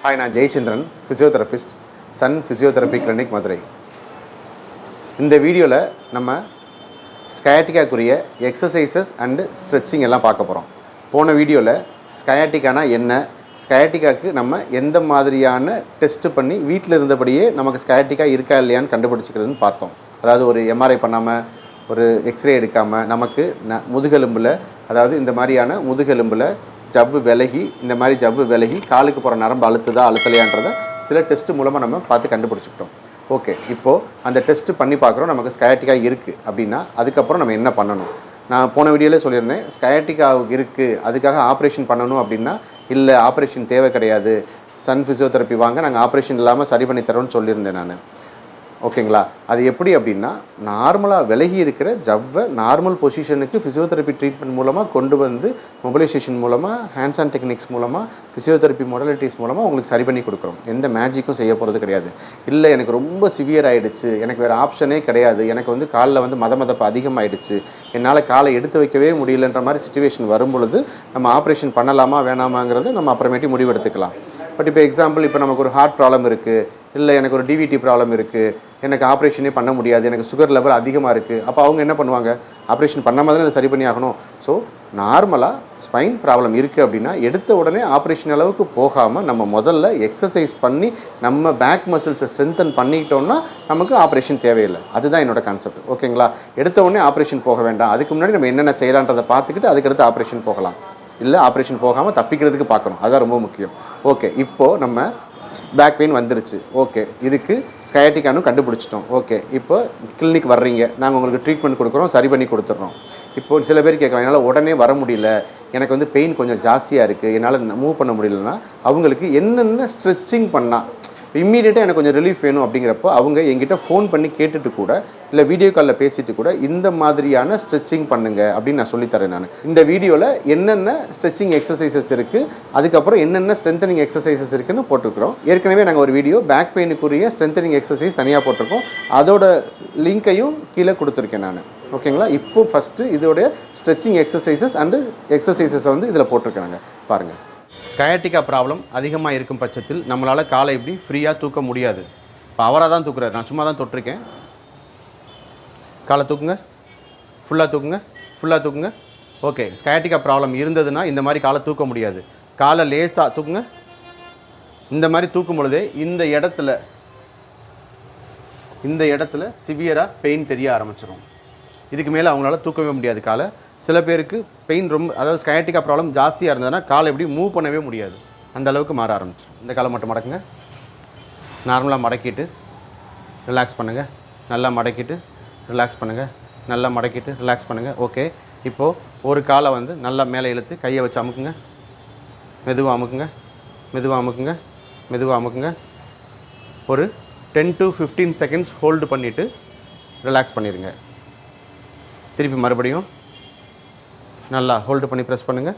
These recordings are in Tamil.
ஹாய், நான் Jayachandran, physiotherapist, sun physiotherapy clinic, Madurai. இந்த வீடியோவில் நம்ம ஸ்கயாட்டிக்காக்குரிய எக்ஸசைசஸ் அண்டு ஸ்ட்ரெச்சிங் எல்லாம் பார்க்க போகிறோம். போன வீடியோவில் ஸ்கயாட்டிக்கானா என்ன, ஸ்கயாட்டிக்காவுக்கு நம்ம எந்த மாதிரியான டெஸ்ட்டு பண்ணி வீட்டில் இருந்தபடியே நமக்கு ஸ்கயாட்டிக்கா இருக்கா இல்லையான்னு கண்டுபிடிச்சிக்கிறதுன்னு பார்த்தோம். அதாவது ஒரு எம்ஆர்ஐ பண்ணாமல், ஒரு எக்ஸ்ரே எடுக்காமல் நமக்கு முதுகெலும்பில், அதாவது இந்த மாதிரியான முதுகெலும்பில் ஜவ்வு விலகி, இந்த மாதிரி ஜவ்வு விலகி காலுக்கு போகிற நரம்பு அழுத்துதா அழுத்தலையான்றதை சில டெஸ்ட்டு மூலமாக நம்ம பார்த்து கண்டுபிடிச்சிக்கிட்டோம். ஓகே, இப்போது அந்த டெஸ்ட்டு பண்ணி பார்க்குறோம், நமக்கு ஸ்கயாட்டிக்கா இருக்குது அப்படின்னா அதுக்கப்புறம் நம்ம என்ன பண்ணணும்? நான் போன வீடியோவிலே சொல்லியிருந்தேன், ஸ்கயாட்டிக்கா இருக்குது அதுக்காக ஆப்ரேஷன் பண்ணணும் அப்படின்னா இல்லை, ஆப்ரேஷன் தேவை கிடையாது, சன் ஃபிசியோதெரப்பி வாங்க, நாங்கள் ஆப்ரேஷன் இல்லாமல் சரி பண்ணி தரோன்னு சொல்லியிருந்தேன் நான். ஓகேங்களா? அது எப்படி அப்படின்னா, நார்மலாக விலகி இருக்கிற ஜவ்வை நார்மல் பொசிஷனுக்கு ஃபிசியோதெரப்பி ட்ரீட்மெண்ட் மூலமாக கொண்டு வந்து மொபிலைசேஷன் மூலமாக, ஹேண்ட்ஸ் அண்ட் டெக்னிக்ஸ் மூலமாக, ஃபிசியோதெரப்பி மொடலிட்டிஸ் மூலமாக உங்களுக்கு சரி பண்ணி கொடுக்குறோம். எந்த மேஜிக்கும் செய்ய போகிறது கிடையாது. இல்லை எனக்கு ரொம்ப சிவியர் ஆகிடுச்சு, எனக்கு வேறு ஆப்ஷனே கிடையாது, எனக்கு வந்து காலில் வந்து மதமதப்பு அதிகமாகிடுச்சு, என்னால் காலை எடுத்து வைக்கவே முடியலன்ற மாதிரி சிச்சுவேஷன் வரும்பொழுது நம்ம ஆப்ரேஷன் பண்ணலாமா வேணாமாங்கிறது நம்ம அப்புறமேட்டி முடிவெடுத்துக்கலாம். பட் இப்போ எக்ஸாம்பிள், இப்போ நமக்கு ஒரு ஹார்ட் ப்ராப்ளம் இருக்குது, இல்லை எனக்கு ஒரு டிவிடி ப்ராப்ளம் இருக்குது, எனக்கு ஆப்ரேஷனே பண்ண முடியாது, எனக்கு சுகர் லெவல் அதிகமாக இருக்குது, அப்போ அவங்க என்ன பண்ணுவாங்க? ஆப்ரேஷன் பண்ண மாதிரி அதை சரி பண்ணி ஆகணும். ஸோ நார்மலாக ஸ்பைன் ப்ராப்ளம் இருக்குது அப்படின்னா எடுத்த உடனே ஆப்ரேஷன் அளவுக்கு போகாமல் நம்ம முதல்ல எக்ஸசைஸ் பண்ணி நம்ம பேக் மசில்ஸை ஸ்ட்ரென்தன் பண்ணிக்கிட்டோம்னா நமக்கு ஆப்ரேஷன் தேவையில்லை. அதுதான் என்னோட கான்செப்ட். ஓகேங்களா? எடுத்த உடனே ஆப்ரேஷன் போக வேண்டாம், அதுக்கு முன்னாடி நம்ம என்னென்ன செய்யலான்றதை பார்த்துக்கிட்டு அதுக்கடுத்து ஆப்ரேஷன் போகலாம். இல்லை ஆப்ரேஷன் போகாமல் தப்பிக்கிறதுக்கு பார்க்கணும், அதுதான் ரொம்ப முக்கியம். ஓகே, இப்போது நம்ம பேக் பெயின் வந்துருச்சு. ஓகே, இதுக்கு ஸ்கயாட்டிக்கானு கண்டுபிடிச்சிட்டோம். ஓகே, இப்போ கிளினிக் வர்றீங்க, நாங்கள் உங்களுக்கு ட்ரீட்மெண்ட் கொடுக்குறோம், சரி பண்ணி கொடுத்துட்றோம். இப்போ சில பேர் கேட்கலாம், என்னால் உடனே வர முடியல, எனக்கு வந்து பெயின் கொஞ்சம் ஜாஸ்தியாக இருக்குது, என்னால் மூவ் பண்ண முடியலன்னா அவங்களுக்கு என்னென்ன ஸ்ட்ரெச்சிங் பண்ணால் இம்மீடியட்டாக எனக்கு கொஞ்சம் ரிலீஃப் வேணும் அப்படிங்கிறப்போ அவங்க எங்கிட்ட ஃபோன் பண்ணி கேட்டுட்டு கூட, இல்லை வீடியோ காலில் பேசிட்டு கூட இந்த மாதிரியான ஸ்ட்ரெச்சிங் பண்ணுங்கள் அப்படின்னு நான் சொல்லித்தரேன். நான் இந்த வீடியோவில் என்னென்ன ஸ்ட்ரெச்சிங் எக்ஸசைசஸ் இருக்குது, அதுக்கப்புறம் என்னென்ன ஸ்ட்ரென்தனிங் எக்ஸசைசஸ் இருக்குதுன்னு போட்டிருக்கிறோம். ஏற்கனவே நாங்கள் ஒரு வீடியோ பேக் பெயினுக்குரிய ஸ்ட்ரென்தனிங் எக்ஸசைஸ் தனியாக போட்டிருக்கோம், அதோட லிங்க்கையும் கீழே கொடுத்துருக்கேன் நான். ஓகேங்களா? இப்போ ஃபஸ்ட்டு இதோடைய ஸ்ட்ரெச்சிங் எக்ஸசைசஸ் அண்டு எக்ஸசைசஸை வந்து இதில் போட்டிருக்கேன் நாங்கள். பாருங்கள், ஸ்கயாட்டிக்கா ப்ராப்ளம் அதிகமாக இருக்கும் பட்சத்தில் நம்மளால் காலை இப்படி ஃப்ரீயாக தூக்க முடியாது. இப்போ அவராக தான் தூக்குறாரு, நான் சும்மா தான் தொட்டிருக்கேன். காலை தூக்குங்க, ஃபுல்லாக தூக்குங்க, ஃபுல்லாக தூக்குங்க. ஓகே, ஸ்கயாட்டிக்கா ப்ராப்ளம் இருந்ததுன்னா இந்த மாதிரி காலை தூக்க முடியாது. காலை லேசாக தூக்குங்க. இந்த மாதிரி தூக்கும் பொழுதே இந்த இடத்துல சிவியராக பெயின் தெரிய ஆரம்பிச்சிடும். இதுக்கு மேலே அவங்களால தூக்கவே முடியாது காலை. சில பேருக்கு பெயின் ரொம்ப, அதாவது ஸ்கயாட்டிக்கா ப்ராப்ளம் ஜாஸ்தியாக இருந்ததுன்னா காலை எப்படி மூவ் பண்ணவே முடியாது, அந்த அளவுக்கு மாற ஆரம்பிச்சு. இந்த காலை மட்டும் மடக்குங்க, நார்மலாக மடக்கிட்டு ரிலாக்ஸ் பண்ணுங்கள், நல்லா மடக்கிட்டு ரிலாக்ஸ் பண்ணுங்கள், நல்லா மடக்கிட்டு ரிலாக்ஸ் பண்ணுங்கள். ஓகே, இப்போது ஒரு காலை வந்து நல்லா மேலே இழுத்து கையை வச்சு அமுக்குங்க, மெதுவாக அமுக்குங்க, மெதுவாக அமுக்குங்க, மெதுவாக அமுக்குங்க. ஒரு 10 to 15 செகண்ட்ஸ் ஹோல்டு பண்ணிவிட்டு ரிலாக்ஸ் பண்ணிடுங்க. திருப்பி மறுபடியும் நல்லா ஹோல்டு பண்ணி ப்ரெஸ் பண்ணுங்கள்.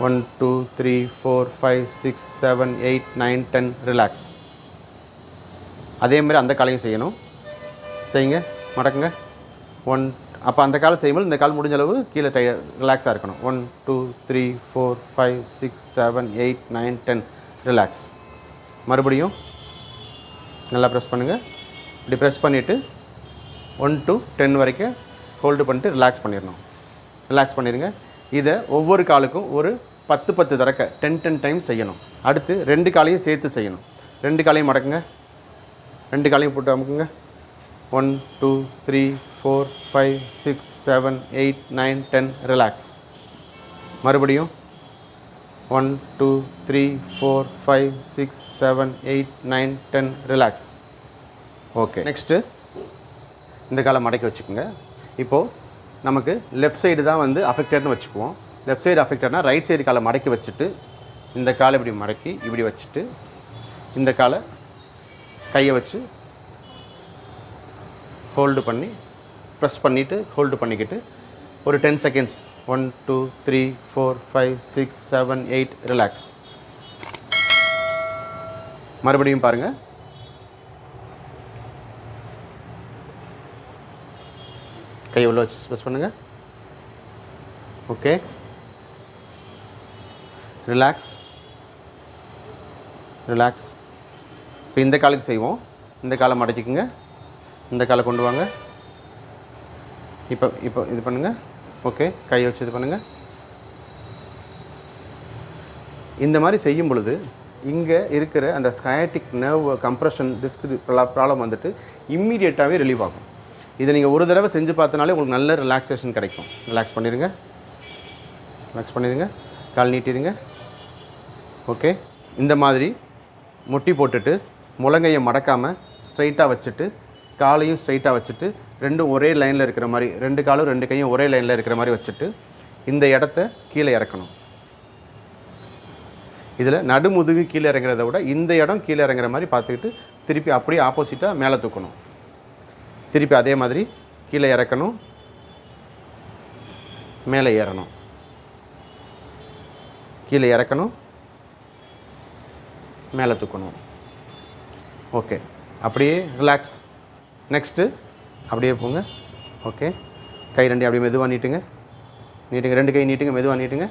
1 2 3 4 5 6 7 8 9 10 ரிலாக்ஸ். அதேமாதிரி அந்த காலையும் செய்யணும். செய்யுங்க, மடக்குங்க. அப்போ அந்த காலை செய்யும்போது இந்த கால் முடிஞ்ச அளவு கீழே ரிலாக்ஸாக இருக்கணும். 1 2 3 4 5 6 7 8 9 10 ரிலாக்ஸ். மறுபடியும் நல்லா ப்ரெஸ் பண்ணுங்கள். இப்படி ப்ரெஸ் பண்ணிவிட்டு 1 to 10 வரைக்கும் ஹோல்டு பண்ணிட்டு ரிலாக்ஸ் பண்ணிடணும். ரிலாக்ஸ் பண்ணிடுங்க. இதை ஒவ்வொரு காலுக்கும் ஒரு 10 தடவை 10 டைம்ஸ் செய்யணும். அடுத்து 2 காலையும் சேர்த்து செய்யணும். 2 காலையும் மடக்குங்க, 2 காலையும் போட்டு அமுக்குங்க. 1 2 3 4 5 6 7 8 9 10 ரிலாக்ஸ். மறுபடியும் 1 2 3 4 5 6 7 8 9 10 ரிலாக்ஸ். ஓகே, நெக்ஸ்ட்டு இந்த காலை மடக்கி வச்சுக்கோங்க. இப்போது நமக்கு லெஃப்ட் சைடு தான் வந்து அஃபெக்டட்னு வச்சுக்குவோம். லெஃப்ட் சைடு அஃபெக்டட்னா ரைட் சைடு காலை மடக்கி வச்சுட்டு இந்த காலை இப்படி மடக்கி இப்படி வச்சுட்டு இந்த காலை கையை வச்சு ஹோல்டு பண்ணி ப்ரெஸ் பண்ணிவிட்டு ஹோல்டு பண்ணிக்கிட்டு ஒரு 10 செகண்ட்ஸ் 1 2 3 4 5 6 7 8 ரிலாக்ஸ். மறுபடியும் பாருங்கள். கை உள்ள வச்சு ப்ரெஸ் பண்ணுங்கள். Okay, relax. ரிலாக்ஸ். இப்போ இந்த காலுக்கு செய்வோம். இந்த காலை மடக்கிக்குங்க, இந்த காலை கொண்டு வாங்க. இப்போ இப்போ இது பண்ணுங்கள். ஓகே, கையை வச்சு இது பண்ணுங்கள். இந்த மாதிரி செய்யும் பொழுது இங்கே இருக்கிற அந்த ஸ்கயாட்டிக் நர்வ் கம்ப்ரெஷன் டிஸ்க் ப்ராப்ளம் வந்துட்டு இம்மீடியட்டாகவே ரிலீவ் ஆகும். இதை நீங்கள் ஒரு தடவை செஞ்சு பார்த்தனாலே உங்களுக்கு நல்ல ரிலாக்ஸேஷன் கிடைக்கும். ரிலாக்ஸ் பண்ணிடுங்க, ரிலாக்ஸ் பண்ணிடுங்க, கால் நீட்டிடுங்க. ஓகே, இந்த மாதிரி முட்டி போட்டுட்டு முழங்கையை மடக்காமல் ஸ்ட்ரைட்டாக வச்சுட்டு காலையும் ஸ்ட்ரைட்டாக வச்சுட்டு ரெண்டும் ஒரே லைனில் இருக்கிற மாதிரி, ரெண்டு காலும் ரெண்டு கையும் ஒரே லைனில் இருக்கிற மாதிரி வச்சுட்டு இந்த இடத்த கீழே இறக்கணும். இதில் நடுமுதுகு கீழே இறங்குறத விட இந்த இடம் கீழே இறங்குற மாதிரி பார்த்துக்கிட்டு திருப்பி அப்படியே ஆப்போசிட்டாக மேலே தூக்கணும். திருப்பி அதே மாதிரி கீழே இறக்கணும், மேலே ஏறணும், கீழே இறக்கணும், மேலே தூக்கணும். ஓகே, அப்படியே ரிலாக்ஸ். நெக்ஸ்ட்டு அப்படியே போங்க. ஓகே, கை ரெண்டு அப்படியே மெதுவாக நீட்டுங்க, நீட்டுங்க, ரெண்டு கை நீட்டுங்க, மெதுவாக நீட்டுங்க,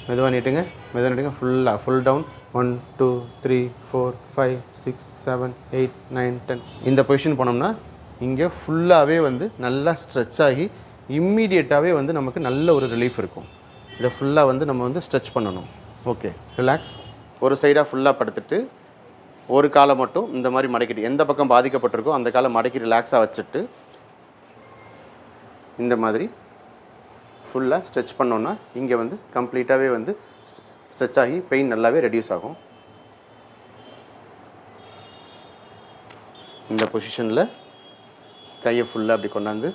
மெதுவாக நீட்டுங்க, மெதுவாக நீட்டுங்க. ஃபுல்லாக ஃபுல் டவுன். 1 2 3 4 5 6 7 8 9 10. இந்த பொசிஷன் போனோம்னா இங்கே ஃபுல்லாகவே வந்து நல்லா ஸ்ட்ரெச் ஆகி இம்மீடியட்டாகவே வந்து நமக்கு நல்ல ஒரு ரிலீஃப் இருக்கும். இதை ஃபுல்லாக வந்து நம்ம வந்து ஸ்ட்ரெச் பண்ணணும். Okay, relax. ஒரு சைடாக ஃபுல்லாக படுத்துட்டு ஒரு காலை மட்டும் இந்த மாதிரி மடக்கிட்டு எந்த பக்கம் பாதிக்கப்பட்டிருக்கோ அந்த காலை மடக்கி ரிலாக்ஸாக வச்சுட்டு இந்த மாதிரி ஃபுல்லாக ஸ்ட்ரெச் பண்ணோன்னா இங்கே வந்து கம்ப்ளீட்டாகவே வந்து ஸ்ட்ரெச் ஆகி பெயின் நல்லாவே ரெடியூஸ் ஆகும். இந்த பொசிஷனில் கையை ஃபுல்லாக அப்படி கொண்டாந்து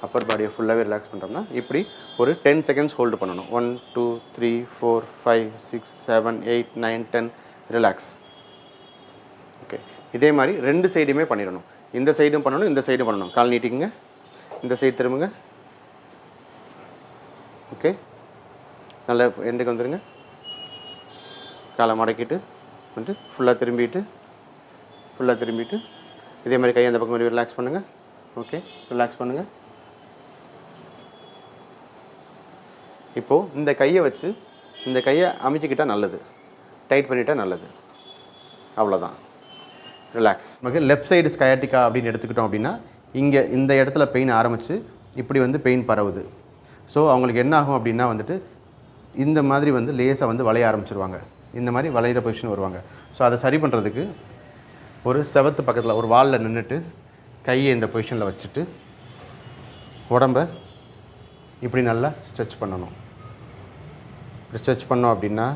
அப்பர் பாடியை ஃபுல்லாகவே ரிலாக்ஸ் பண்ணுறோம்னா இப்படி ஒரு 10 செகண்ட்ஸ் ஹோல்டு பண்ணணும். 1 2 3 4 5 6 7 8 9 10 ரிலாக்ஸ். ஓகே, இதே மாதிரி ரெண்டு சைடுமே பண்ணிடணும். இந்த சைடும் பண்ணணும், இந்த சைடும் பண்ணணும். கால் நீட்டிக்குங்க, இந்த சைடு திரும்புங்க. ஓகே, நல்லா எண்டுக்கு வந்துடுங்க. காலை மடக்கிட்டு வந்துட்டு ஃபுல்லாக திரும்பிட்டு இதே மாதிரி கையை அந்த பக்கம் ரிலாக்ஸ் பண்ணுங்கள். ஓகே, ரிலாக்ஸ் பண்ணுங்கள். இப்போது இந்த கையை வச்சு இந்த கையை அமைச்சிக்கிட்டால் நல்லது, டைட் பண்ணிட்டால் நல்லது. அவ்வளோதான், ரிலாக்ஸ். நமக்கு லெஃப்ட் சைடு ஸ்கயாட்டிக்கா அப்படின்னு எடுத்துக்கிட்டோம் அப்படின்னா இங்கே இந்த இடத்துல பெயின் ஆரம்பித்து இப்படி வந்து பெயின் பரவுது. ஸோ அவங்களுக்கு என்ன ஆகும் அப்படின்னா வந்துட்டு இந்த மாதிரி வந்து லேசாக வந்து வளைய ஆரம்பிச்சிருவாங்க. இந்த மாதிரி வளையிற பொசிஷன் வருவாங்க. ஸோ அதை சரி பண்ணுறதுக்கு ஒரு செவத்து பக்கத்தில் ஒரு வாலில் நின்றுட்டு கையை இந்த பொசிஷனில் வச்சுட்டு உடம்பை இப்படி நல்லா ஸ்ட்ரெச் பண்ணணும். இப்படி ஸ்ட்ரெச் பண்ணோம் அப்படின்னா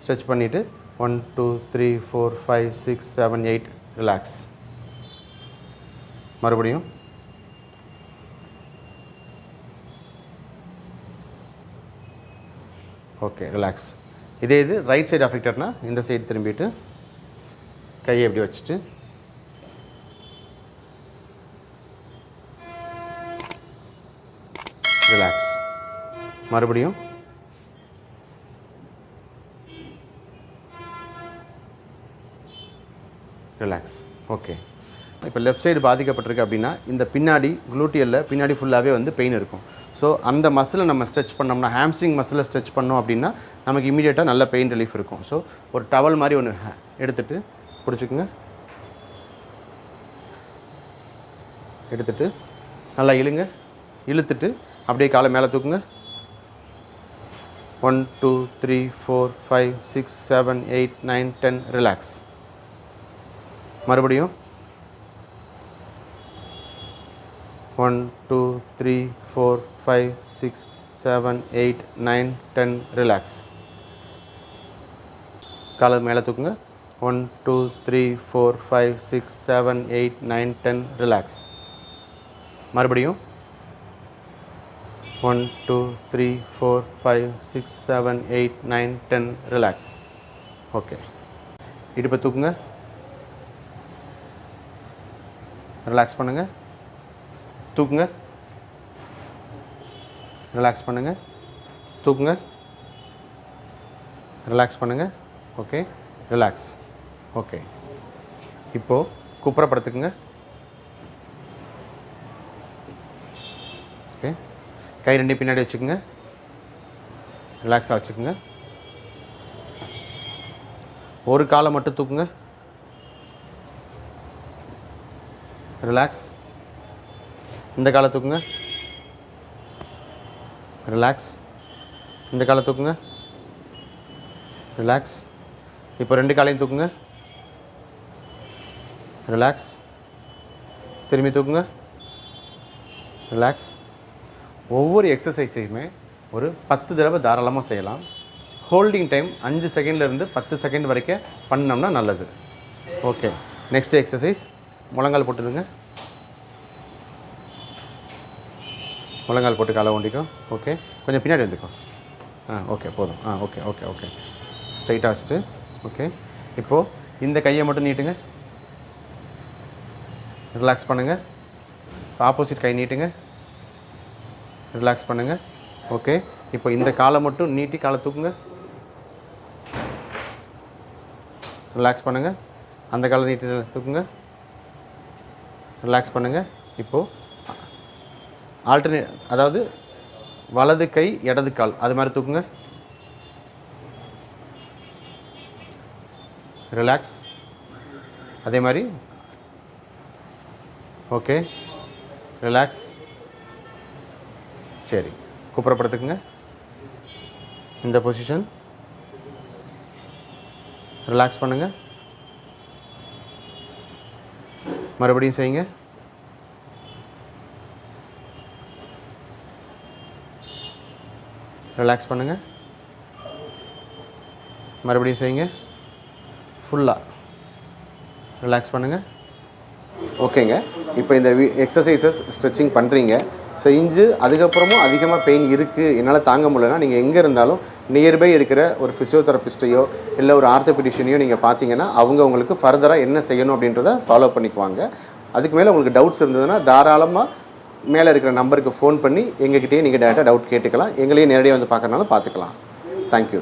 ஸ்ட்ரெச் பண்ணிவிட்டு 1 2 3 4 5 6 7 8 ரிலாக்ஸ். மறுபடியும் ஓகே, ரிலாக்ஸ். இதே இது ரைட் சைடு அஃபெக்டட்னா இந்த சைடு திரும்பிட்டு கையை எப்படி வச்சுட்டு ரிலாக்ஸ். மறுபடியும் ரிலாக்ஸ். ஓகே, இப்போ லெஃப்ட் சைடு பாதிக்கப்பட்டிருக்கு அப்படின்னா இந்த பின்னாடி குளூட்டியலில் பின்னாடி ஃபுல்லாகவே வந்து பெயின் இருக்கும். ஸோ அந்த மசிலை நம்ம ஸ்ட்ரெச் பண்ணோம்னா, ஹாம்ஸ்ட்ரிங் மசிலை ஸ்ட்ரெச் பண்ணோம் அப்படின்னா நமக்கு இமீடியட்டாக நல்ல பெயின் ரிலீஃப் இருக்கும். ஸோ ஒரு டவல் மாதிரி ஒன்று எடுத்துகிட்டு பிடிச்சிக்குங்க. எடுத்துகிட்டு நல்லா இழுங்க, இழுத்துட்டு அப்படியே காலை மேலே தூக்குங்க. 1 2 3 4 5 6 7 8 9 10 ரிலாக்ஸ். மறுபடியும் 1 2 3 4 5 6 7 8 9 10 ரிலாக்ஸ். காலை மேலே தூக்குங்க. 1 2 3 4 5 6 7 8 9 10 ரிலாக்ஸ். மறுபடியும் 1 2 3 4 5 6 7 8 9 10 ரிலாக்ஸ். ஓகே, இடுப்பை தூக்குங்க, ரிலாக்ஸ் பண்ணுங்கள். தூக்குங்க, ரிலாக்ஸ் பண்ணுங்கள். தூக்குங்க, ரிலாக்ஸ் பண்ணுங்கள். Okay, relax. ஓகே, இப்போது குப்புறப்படுத்துக்குங்க. ஓகே, கை ரெண்டு பின்னாடி வச்சுக்கோங்க, ரிலாக்ஸாக வச்சுக்கோங்க. ஒரு காலை மட்டும் தூக்குங்க. ரிலாக்ஸ். இந்த காலை தூக்குங்க. ரிலாக்ஸ். இந்த காலை தூக்குங்க. ரிலாக்ஸ். இப்போ 2 காலையும் தூக்குங்க. ரிலாக்ஸ். திரும்பி தூக்குங்க. ரிலாக்ஸ். ஒவ்வொரு எக்ஸசைஸையுமே ஒரு 10 தடவை தாராளமாக செய்யலாம். ஹோல்டிங் டைம் 5 செகண்ட்லேருந்து 10 செகண்ட் வரைக்கும் பண்ணோம்னா நல்லது. Okay, next exercise. முழங்கால் போட்டுடுங்க. முழங்கால் போட்டு காலை ஒண்டிக்கும். ஓகே, கொஞ்சம் பின்னாடி வந்துக்கோ. ஓகே, போதும். ஓகே ஓகே ஓகே ஸ்ட்ரைட்டாக வச்சுட்டு. ஓகே, இப்போது இந்த கையை மட்டும் நீட்டுங்க. ரிலாக்ஸ் பண்ணுங்கள். ஆப்போசிட் கை நீட்டுங்க. ரிலாக்ஸ் பண்ணுங்கள். ஓகே, இப்போ இந்த காலை மட்டும் நீட்டி காலை தூக்குங்க. ரிலாக்ஸ் பண்ணுங்கள். அந்த காலை நீட்டி தூக்குங்க. ரிலாக்ஸ் பண்ணுங்கள். இப்போது ஆல்டர்னேட், அதாவது வலது கை இடது கால் அது மாதிரி தூக்குங்க. ரிலாக்ஸ். அதே மாதிரி. Okay, relax. சரி, குப்புறப்படுத்துக்குங்க. இந்த பொசிஷன். ரிலாக்ஸ் பண்ணுங்கள். மறுபடியும் செய்யுங்க. ரிலாக்ஸ் பண்ணுங்கள். மறுபடியும் செய்யுங்க. ஃபுல்லாக ரிலாக்ஸ் பண்ணுங்கள். ஓகேங்க, இப்போ இந்த எக்ஸசைசஸ் ஸ்ட்ரெச்சிங் பண்ணுறீங்க, செஞ்சு அதுக்கப்புறமும் அதிகமாக பெயின் இருக்குது, என்னால் தாங்க முடியலன்னா நீங்கள் எங்கே இருந்தாலும் நியர்பை இருக்கிற ஒரு ஃபிசியோதெரபிஸ்ட்டையோ இல்லை ஒரு ஆர்த்தோபெடிஷனையோ நீங்கள் பார்த்தீங்கன்னா அவங்க உங்களுக்கு ஃபர்தராக என்ன செய்யணும் அப்படின்றத ஃபாலோ பண்ணிக்குவாங்க. அதுக்கு மேலே உங்களுக்கு டவுட்ஸ் இருந்ததுன்னா தாராளமாக மேலே இருக்கிற நம்பருக்கு ஃபோன் பண்ணி எங்ககிட்டயே நீங்கள் டேரெக்டாக டவுட் கேட்டுக்கலாம். எங்களையும் நேரடியாக வந்து பார்க்கறனாலும் பார்த்துக்கலாம். தேங்க்யூ.